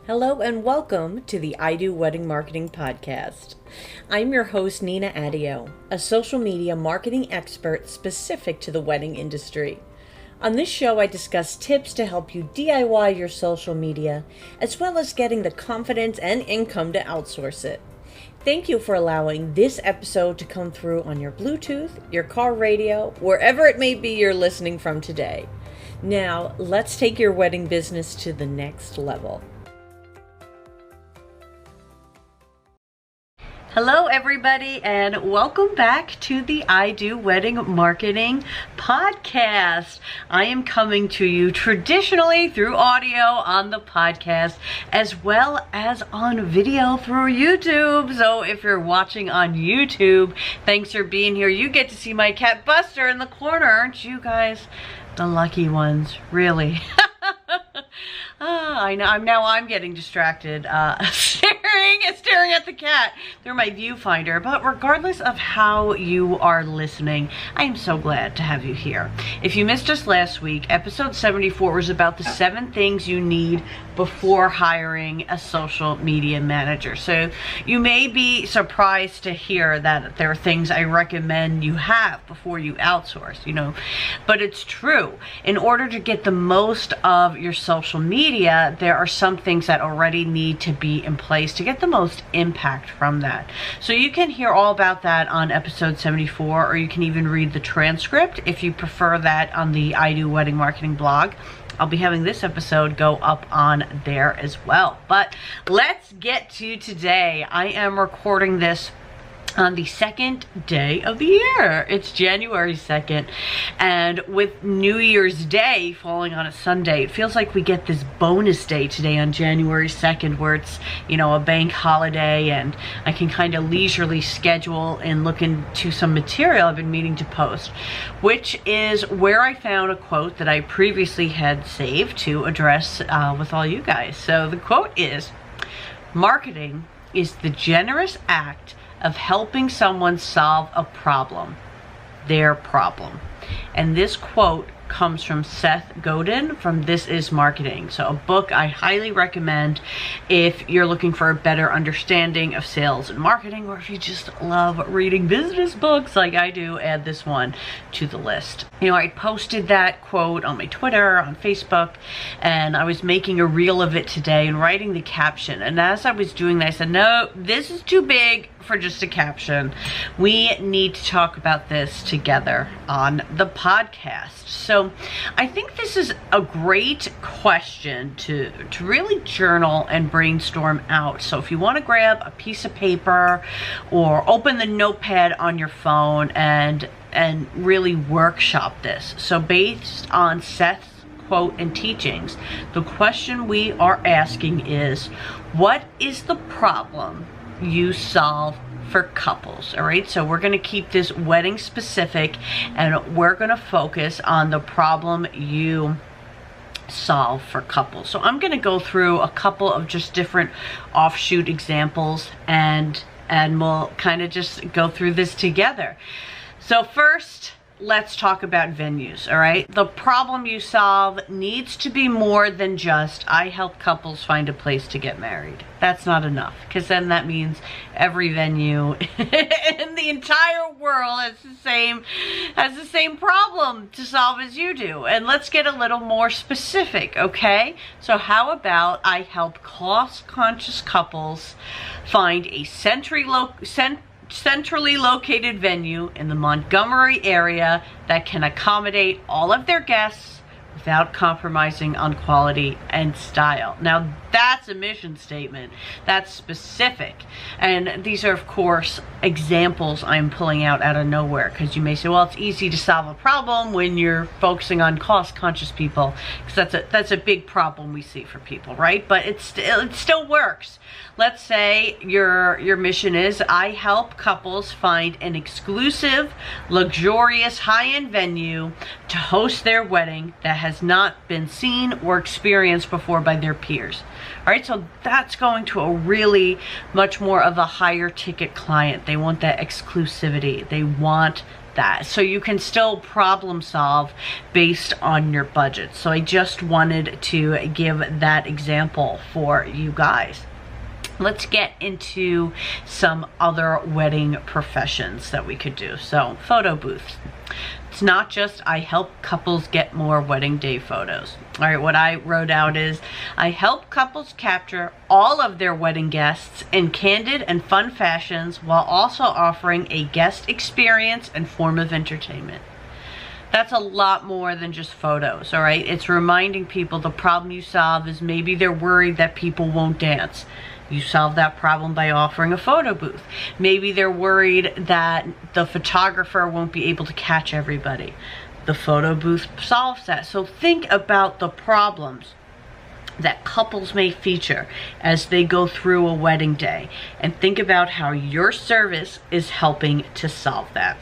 Hello and welcome to the I Do Wedding Marketing Podcast. I'm your host, Nina Addeo, a social media marketing expert specific to the wedding industry. On this show, I discuss tips to help you DIY your social media, as well as getting the confidence and income to outsource it. Thank you for allowing this episode to come through on your Bluetooth, your car radio, wherever it may be you're listening from today. Now, let's take your wedding business to the next level. Hello everybody and welcome back to the I Do Wedding Marketing Podcast. I am coming to you traditionally through audio on the podcast as well as on video through YouTube. So if you're watching on YouTube, thanks for being here. You get to see my cat Buster in the corner. Aren't you guys the lucky ones? Really? I know. I'm getting distracted, staring at the cat through my viewfinder. But regardless of how you are listening, I am so glad to have you here. If you missed us last week, episode 74 was about the 7 things you need before hiring a social media manager. So you may be surprised to hear that there are things I recommend you have before you outsource, but it's true. In order to get the most of your social media, there are some things that already need to be in place to get the most impact from that. So you can hear all about that on episode 74, or you can even read the transcript if you prefer that on the I Do Wedding Marketing blog. I'll be having this episode go up on there as well. But let's get to today. I am recording this on the second day of the year. It's January 2nd, and with New Year's Day falling on a Sunday, it feels like we get this bonus day today on January 2nd where it's, a bank holiday, and I can kind of leisurely schedule and look into some material I've been meaning to post, which is where I found a quote that I previously had saved to address with all you guys. So the quote is, "Marketing is the generous act of helping someone solve a problem, their problem." And this quote comes from Seth Godin from This Is Marketing. So a book I highly recommend if you're looking for a better understanding of sales and marketing, or if you just love reading business books like I do, add this one to the list. I posted that quote on my Twitter, on Facebook, and I was making a reel of it today and writing the caption. And as I was doing that, I said, no, this is too big for just a caption. We need to talk about this together on the podcast. So I think this is a great question to really journal and brainstorm out. So if you want to grab a piece of paper or open the notepad on your phone and really workshop this. So based on Seth's quote and teachings, the question we are asking is, what is the problem you solve for couples? All right, so we're going to keep this wedding specific, and we're going to focus on the problem you solve for couples. So I'm going to go through a couple of just different offshoot examples, and we'll kind of just go through this together. So first, let's talk about venues, all right? The problem you solve needs to be more than just, I help couples find a place to get married. That's not enough, because then that means every venue in the entire world has the same problem to solve as you do. And let's get a little more specific, okay? So how about I help cost-conscious couples find a centrally located venue in the Montgomery area that can accommodate all of their guests without compromising on quality and style. Now that's a mission statement. That's specific. And these are, of course, examples I'm pulling out of nowhere, because you may say, well, it's easy to solve a problem when you're focusing on cost-conscious people, because that's a big problem we see for people, right? But it still works. Let's say your mission is, I help couples find an exclusive, luxurious, high-end venue to host their wedding that has not been seen or experienced before by their peers. All right, so that's going to a really much more of a higher ticket client. They want that exclusivity. They want that. So you can still problem solve based on your budget. So I just wanted to give that example for you guys. Let's get into some other wedding professions that we could do. So photo booths. It's not just I help couples get more wedding day photos. All right, what I wrote out is I help couples capture all of their wedding guests in candid and fun fashions while also offering a guest experience and form of entertainment. That's a lot more than just photos, all right? It's reminding people the problem you solve is maybe they're worried that people won't dance. You solve that problem by offering a photo booth. Maybe they're worried that the photographer won't be able to catch everybody. The photo booth solves that. So think about the problems that couples may feature as they go through a wedding day, and think about how your service is helping to solve that.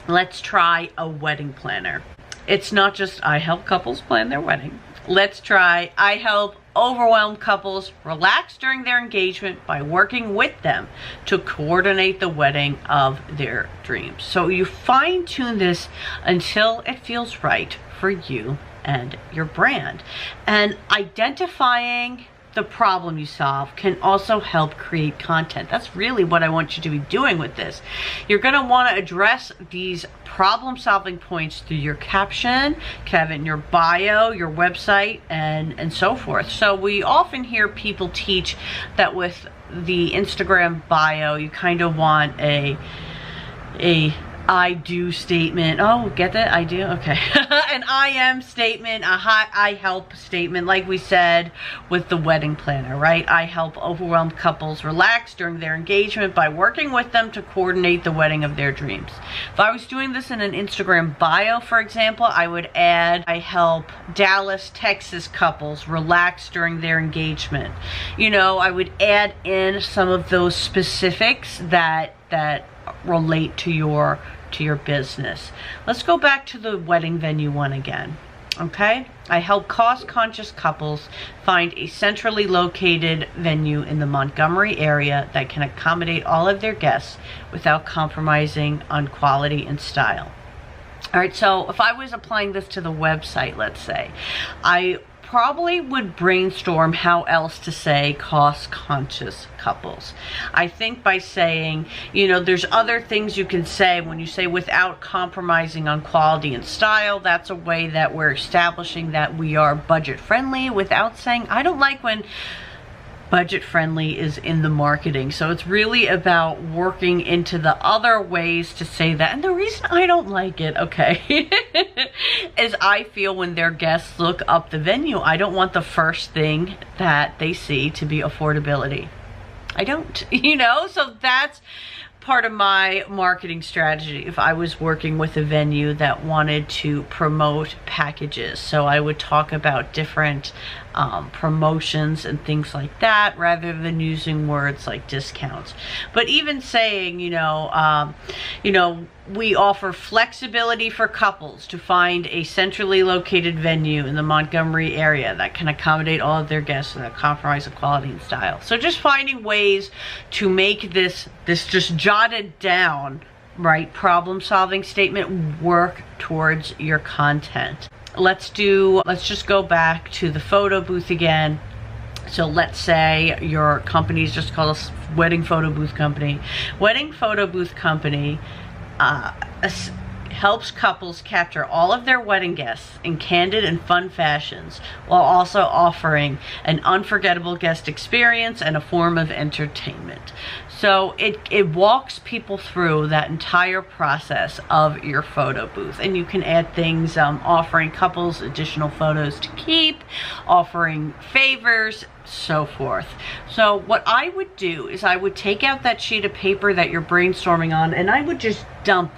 Let's try a wedding planner. It's not just I help couples plan their wedding. Let's try I help overwhelmed couples relax during their engagement by working with them to coordinate the wedding of their dreams. So you fine tune this until it feels right for you and your brand. And identifying the problem you solve can also help create content. That's really what I want you to be doing with this. You're going to want to address these problem-solving points through your caption, have it in your bio, your website, and so forth. So we often hear people teach that with the Instagram bio, you kind of want a I do statement. Oh, get that? I do? Okay. An I am statement, a I help statement, like we said with the wedding planner, right? I help overwhelmed couples relax during their engagement by working with them to coordinate the wedding of their dreams. If I was doing this in an Instagram bio, for example, I would add, I help Dallas, Texas couples relax during their engagement. You know, I would add in some of those specifics that relate to your business. Let's go back to the wedding venue one again. Okay, I help cost-conscious couples find a centrally located venue in the Montgomery area that can accommodate all of their guests without compromising on quality and style. All right, so if I was applying this to the website, let's say, I probably would brainstorm how else to say cost-conscious couples. I think by saying, you know, there's other things you can say when you say without compromising on quality and style. That's a way that we're establishing that we are budget friendly without saying, I don't like when budget friendly is in the marketing. So it's really about working into the other ways to say that. And the reason I don't like it, okay, is I feel when their guests look up the venue, I don't want the first thing that they see to be affordability. I don't, you know, so that's part of my marketing strategy if I was working with a venue that wanted to promote packages. So I would talk about different promotions and things like that rather than using words like discounts. But even saying, you know, we offer flexibility for couples to find a centrally located venue in the Montgomery area that can accommodate all of their guests without compromise of quality and style. So just finding ways to make this just jotted down, right, problem-solving statement work towards your content. Let's just go back to the photo booth again. So let's say your company is just called a wedding photo booth company. Wedding photo booth company helps couples capture all of their wedding guests in candid and fun fashions while also offering an unforgettable guest experience and a form of entertainment. So it walks people through that entire process of your photo booth, and you can add things offering couples additional photos to keep, offering favors, so forth. So what I would do is I would take out that sheet of paper that you're brainstorming on, and I would just dump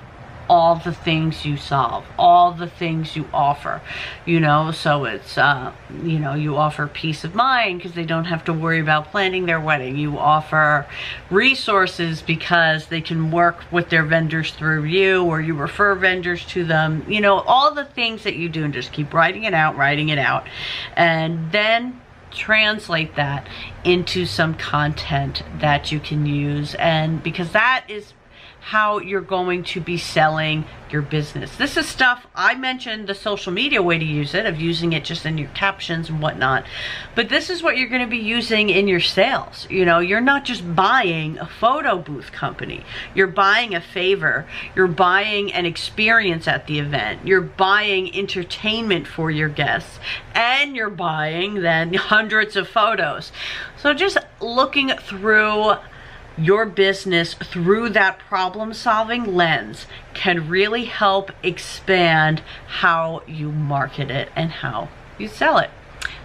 all the things you solve, all the things you offer, you know. So it's you know, you offer peace of mind because they don't have to worry about planning their wedding. You offer resources because they can work with their vendors through you, or you refer vendors to them, you know, all the things that you do, and just keep writing it out, and then translate that into some content that you can use. And because that is how you're going to be selling your business. This is stuff, I mentioned the social media way to use it, of using it just in your captions and whatnot, but this is what you're going to be using in your sales. You know, you're not just buying a photo booth company, you're buying a favor, you're buying an experience at the event, you're buying entertainment for your guests, and you're buying then hundreds of photos. So just looking through your business through that problem-solving lens can really help expand how you market it and how you sell it.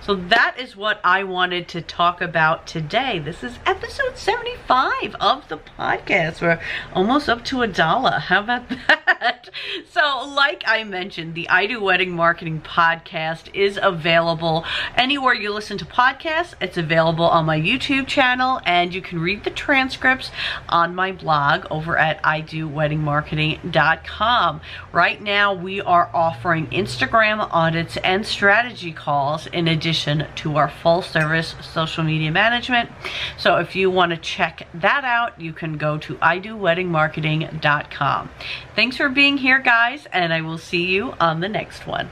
So that is what I wanted to talk about today. This is episode 75 of the podcast. We're almost up to $1. How about that? So like I mentioned, the I Do Wedding Marketing podcast is available anywhere you listen to podcasts. It's available on my YouTube channel, and you can read the transcripts on my blog over at idoweddingmarketing.com. Right now, we are offering Instagram audits and strategy calls in addition to our full service social media management. So if you want to check that out, you can go to idoweddingmarketing.com. Thanks for being here, guys, and I will see you on the next one.